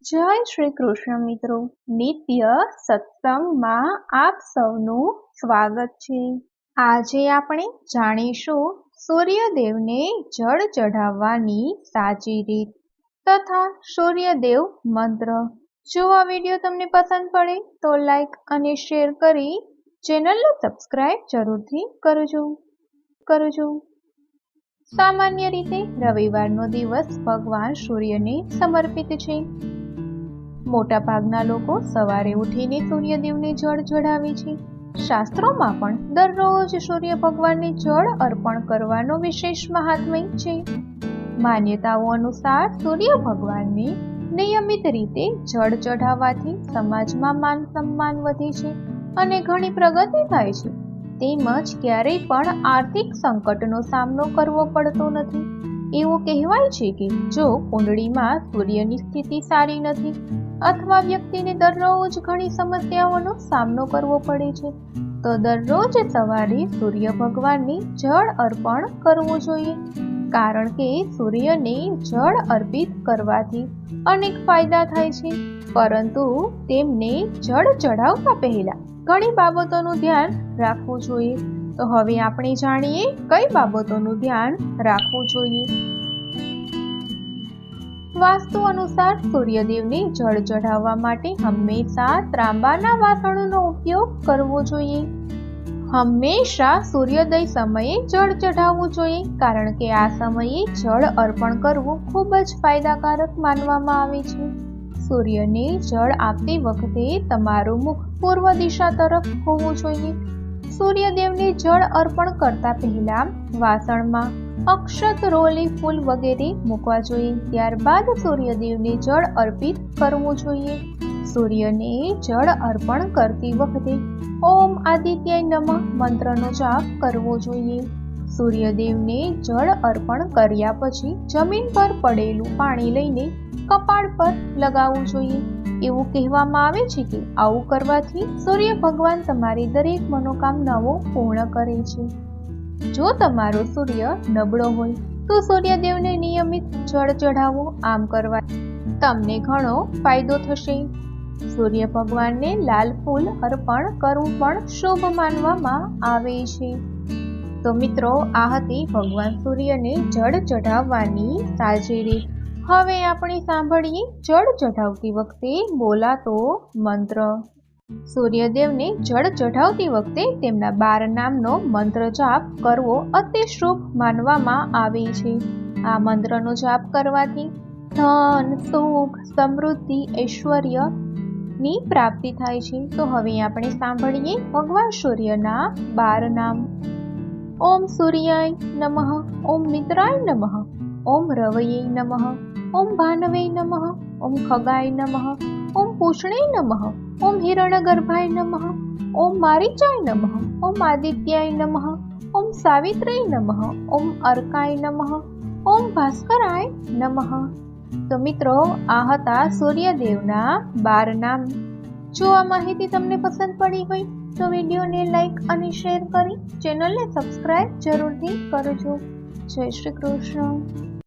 જય શ્રી કૃષ્ણ મિત્રો, નિત્ય સત્સંગમાં આપ સૌનું સ્વાગત છે। આજે આપણે જાણીશું સૂર્યદેવને જળ ચઢાવવાની સાચી રીત તથા સૂર્યદેવ મંત્ર। જો આ વિડીયો તમને પસંદ પડે તો લાઈક અને શેર કરી ચેનલને સબસ્ક્રાઇબ જરૂરથી કરજો। સામાન્ય રીતે રવિવારનો દિવસ ભગવાન સૂર્યને સમર્પિત છે। મોટા ભાગના લોકો સવારે ઉઠીને સૂર્યદેવને જળ ચઢાવે છે। શાસ્ત્રોમાં પણ દરરોજ સૂર્ય ભગવાનને જળ અર્પણ કરવાનો વિશેષ મહાત્મ્ય છે। માન્યતાઓ અનુસાર સૂર્ય ભગવાનને નિયમિત રીતે જળ ચઢાવવાથી સમાજમાં માન સન્માન વધે છે અને ઘણી પ્રગતિ થાય છે। તેમજ ક્યારેય પણ આર્થિક સંકટનો સામનો કરવો પડતો નથી। એવું કહેવાય છે કે જો કુંડળીમાં સૂર્યની સ્થિતિ સારી નથી અથવા વ્યક્તિને દરરોજ ઘણી સમસ્યાઓનો સામનો કરવો પડે છે તો દરરોજ સવારે સૂર્ય ભગવાનને જળ અર્પણ કરવું જોઈએ, કારણ કે સૂર્યને જળ અર્પિત કરવાથી અનેક ફાયદા થાય છે। પરંતુ તેમને જળ ચઢાવતા પહેલા ઘણી બાબતોનું ધ્યાન રાખવું જોઈએ। તો હવે આપણે જાણીએ કઈ બાબતોનું ધ્યાન રાખવું જોઈએ। વાસ્તુ અનુસાર સૂર્યદેવને જળ ચઢાવવા માટે હંમેશા ત્રાંબાના વાસણોનો ઉપયોગ કરવો જોઈએ। હંમેશા સૂર્યોદય સમયે જળ ચઢાવવું જોઈએ, કારણ કે આ સમયે જળ અર્પણ કરવું ખૂબ જ ફાયદાકારક માનવામાં આવે છે। સૂર્યને જળ આપતી વખતે તમારું મુખ પૂર્વ દિશા તરફ હોવું જોઈએ। સૂર્યદેવને જળ અર્પણ કરતા પહેલા વાસણમાં અક્ષત, રોલી, ફૂલ વગેરે મૂકવા જોઈએ। ત્યારબાદ સૂર્યદેવને જળ અર્પિત કરવું જોઈએ। સૂર્યને જળ અર્પણ કરતી વખતે ઓમ આદિત્યાય નમઃ મંત્રનો જાપ કરવો જોઈએ। સૂર્યદેવને જળ અર્પણ કર્યા પછી જમીન પર પડેલું પાણી લઈને કપાળ પર લગાવવું જોઈએ। એવું કહેવામાં આવે છે કે આવું કરવાથી સૂર્ય ભગવાન તમારી દરેક મનોકામનાઓ પૂર્ણ કરે છે। જો તમારો સૂર્ય નબળો હોય તો સૂર્યદેવને નિયમિત જળ ચઢાવો। આમ કરવાથી તમને ઘણો ફાયદો થશે। સૂર્ય ભગવાનને લાલ ફૂલ અર્પણ કરવું પણ શુભ માનવામાં આવે છે। તો મિત્રો, આ હતી ભગવાન સૂર્યને જળ ચઢાવવાની સાચી રીત। હવે આપણે સાંભળીએ જળ ચઢાવતી વખતે બોલાતો મંત્ર। સૂર્યદેવને જળ ચઢાવતી વખતે તેમના 12 નામનો મંત્ર જાપ કરવો અતિ શુભ માનવામાં આવે છે। આ મંત્રનો જાપ કરવાથી ધન, સુખ, સમૃદ્ધિ, ઐશ્વર્યની પ્રાપ્તિ થાય છે। તો હવે આપણે સાંભળીએ ભગવાન સૂર્યના 12 નામ। ઓમ સૂર્યાય નમઃ, ઓમ મિત્રાય નમઃ, ઓમ રવયે નમઃ, ઓમ ભાનવે નમઃ, ઓમ ખગાય નમઃ, ઓમ પૂષણે નમઃ, ઓમ હિરણ્યગર્ભાય નમઃ, ઓમ મારીચાય નમઃ, ઓમ આદિત્યાય નમઃ, ઓમ સાવિત્ર્ય નમઃ, ઓમ અર્કાય નમઃ, ઓમ ભાસ્કરાય નમઃ। તો મિત્રો, આ હતા સૂર્યદેવના 12 નામ। જો આ માહિતી તમને પસંદ પડી હોય તો વિડીયોને લાઈક અને શેર કરી ચેનલને સબસ્ક્રાઇબ જરૂરથી કરજો। જય શ્રી કૃષ્ણ।